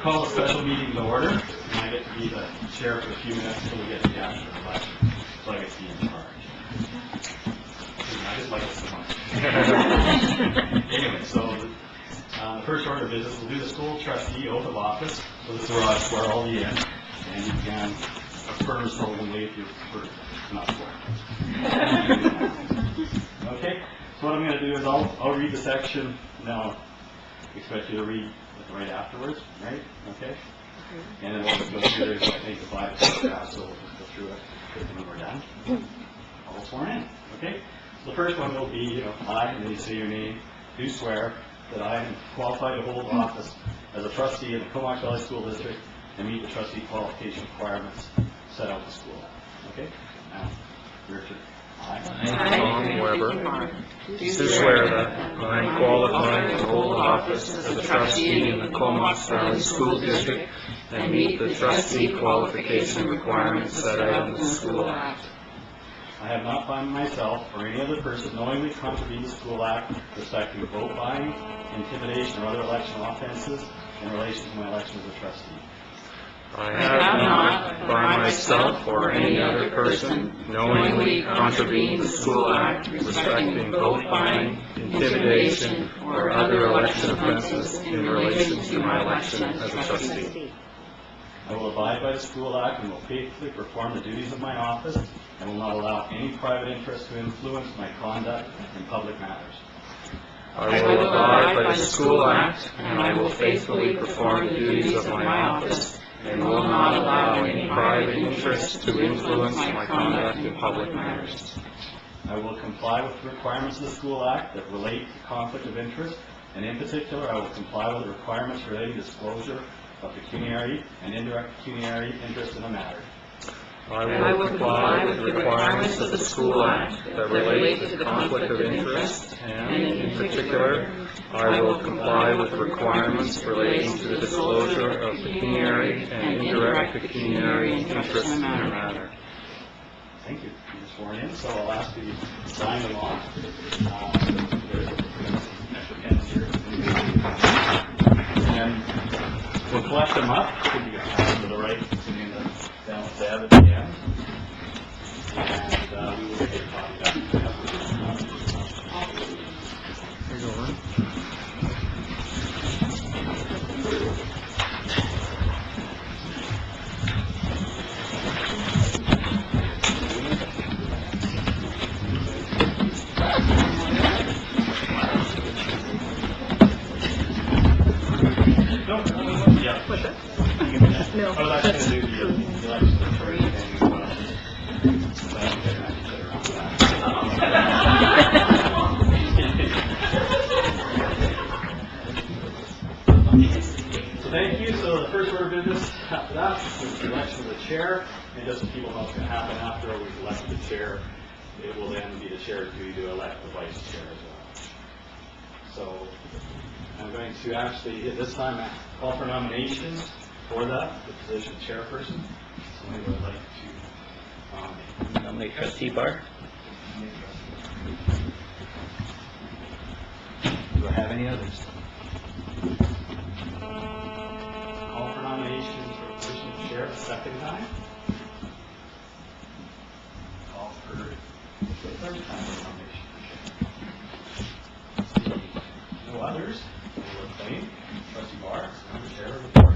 call a special meeting to order, and I get to be the chair for a few minutes until we get to the actual election. So I get to be in charge. I just like it so much. Anyway, so the first order of business, we'll do the school trustee oath of office. So this is where I swear all of you in, and you can affirm solemnly if you prefer to not swear. Okay, so what I'm going to do is I'll read the section. Now, I expect you to read right afterwards, right? Okay? And then we'll just go through it. I think the 5 or 6 drafts, so we'll just go through it when we're done. All sworn in, okay? So the first one will be, I, and then you say your name, do swear that I am qualified to hold office as a trustee in the Comox Valley School District and meet the trustee qualification requirements set out in the school. Okay? Now, your turn. I, Tom Weber, do swear that I am qualified to hold office as a trustee in the Comox Valley School District and meet the trustee qualification requirements set out in the School Act. I have not found myself or any other person knowingly contravened the School Act respecting vote buying, intimidation, or other election offenses in relation to my election as a trustee. I have not, by myself or any other person, knowingly contravened the School Act respecting vote buying, intimidation, or other election offenses in relation to my election as a trustee. I will abide by the School Act and will faithfully perform the duties of my office and will not allow any private interest to influence my conduct in public matters. I will abide by the School Act and I will faithfully perform the duties of my office and will not allow any private interest to influence my conduct in public matters. I will comply with the requirements of the School Act that relate to conflict of interest, and in particular, I will comply with the requirements relating to disclosure of pecuniary and indirect pecuniary interest in a matter. I will comply with the requirements of the School Act that relate to the conflict of interest, and in particular, I will comply with the requirements relating to the disclosure of pecuniary and indirect pecuniary interest in a matter. Thank you. You're sworn in, so I'll ask you to sign them off. There's extra pens here. And we'll collect them up. You can pass to the right, and down with Deb at the end. And we will get a copy of that. No. I was actually going to do the election authority thing as well. So I don't get around to that. So thank you. So the first order of business after that is the election of the chair. And just so people know what's going to happen after we've elected the chair, it will then be the chair's duty to elect the vice chair as well. So I'm going to actually, at this time, call for nominations for that, the position of chairperson. Somebody would like to Nominate Trustee Barr. Do I have any others? Call for nominations for the position of chair a second time. Call for the third time for nomination for chair. No others? We'll acclaim Trustee Barr, the chair of the board.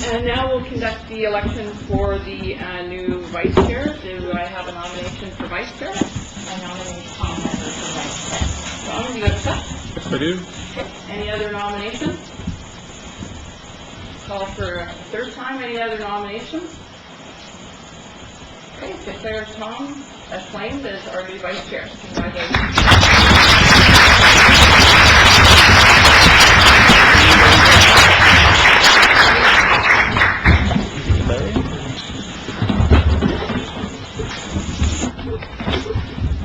And now we'll conduct the election for the new vice chair. Do I have a nomination for vice chair? I nominate Tom Weber for vice chair. Tom, you accept? Yes, I do. Any other nominations? Call for a third time. Any other nominations? Okay, declare Tom as claimed as our new vice chair. Congratulations.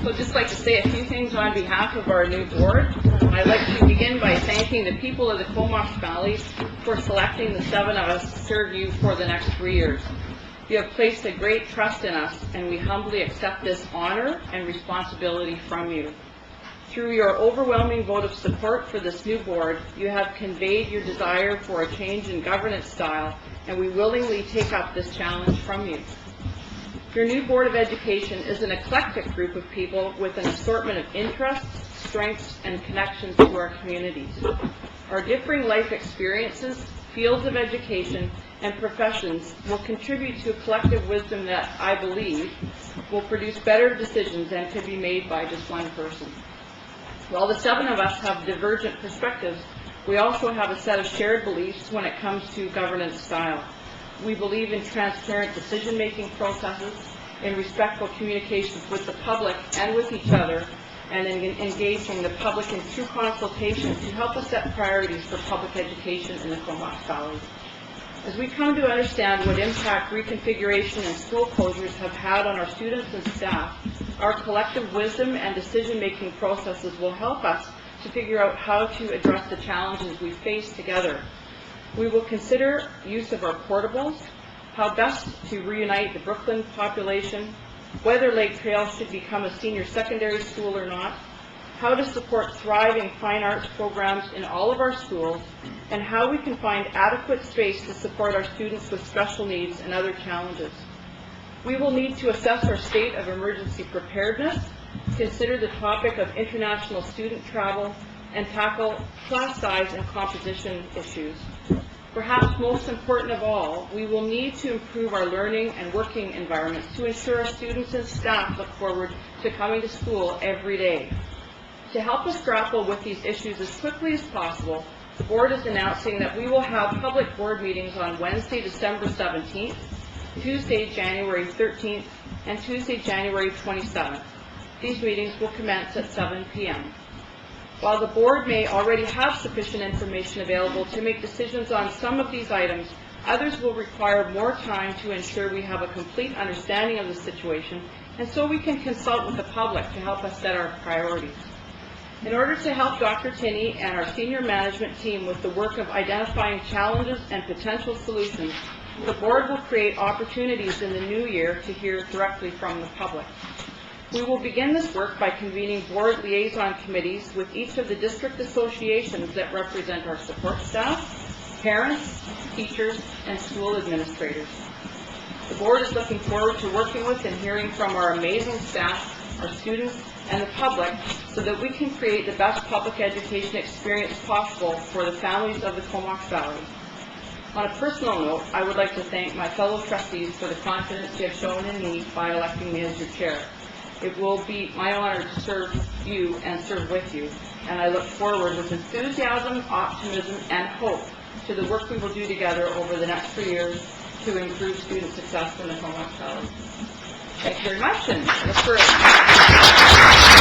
So I'd just like to say a few things on behalf of our new board. I'd like to begin by thanking the people of the Comox Valley for selecting the 7 of us to serve you for the next 3 years. You have placed a great trust in us, and we humbly accept this honor and responsibility from you. Through your overwhelming vote of support for this new board, you have conveyed your desire for a change in governance style, and we willingly take up this challenge from you. Your new Board of Education is an eclectic group of people with an assortment of interests, strengths, and connections to our communities. Our differing life experiences, fields of education, and professions will contribute to a collective wisdom that, I believe, will produce better decisions than could be made by just one person. While the 7 of us have divergent perspectives, we also have a set of shared beliefs when it comes to governance style. We believe in transparent decision-making processes, in respectful communications with the public and with each other, and in engaging the public in true consultation to help us set priorities for public education in the Comox Valley. As we come to understand what impact reconfiguration and school closures have had on our students and staff, our collective wisdom and decision-making processes will help us to figure out how to address the challenges we face together. We will consider use of our portables, how best to reunite the Brooklyn population, whether Lake Trail should become a senior secondary school or not, how to support thriving fine arts programs in all of our schools, and how we can find adequate space to support our students with special needs and other challenges. We will need to assess our state of emergency preparedness, consider the topic of international student travel, and tackle class size and composition issues. Perhaps most important of all, we will need to improve our learning and working environments to ensure our students and staff look forward to coming to school every day. To help us grapple with these issues as quickly as possible, the board is announcing that we will have public board meetings on Wednesday, December 17th, Tuesday, January 13th, and Tuesday, January 27th. These meetings will commence at 7 p.m. While the board may already have sufficient information available to make decisions on some of these items, others will require more time to ensure we have a complete understanding of the situation, and so we can consult with the public to help us set our priorities. In order to help Dr. Tinney and our senior management team with the work of identifying challenges and potential solutions, the board will create opportunities in the new year to hear directly from the public. We will begin this work by convening board liaison committees with each of the district associations that represent our support staff, parents, teachers, and school administrators. The board is looking forward to working with and hearing from our amazing staff, our students, and the public so that we can create the best public education experience possible for the families of the Comox Valley. On a personal note, I would like to thank my fellow trustees for the confidence you have shown in me by electing me as your chair. It will be my honor to serve you and serve with you, and I look forward with enthusiasm, optimism, and hope to the work we will do together over the next 3 years to improve student success in the Comox Valley. Thank you very much, and look for it.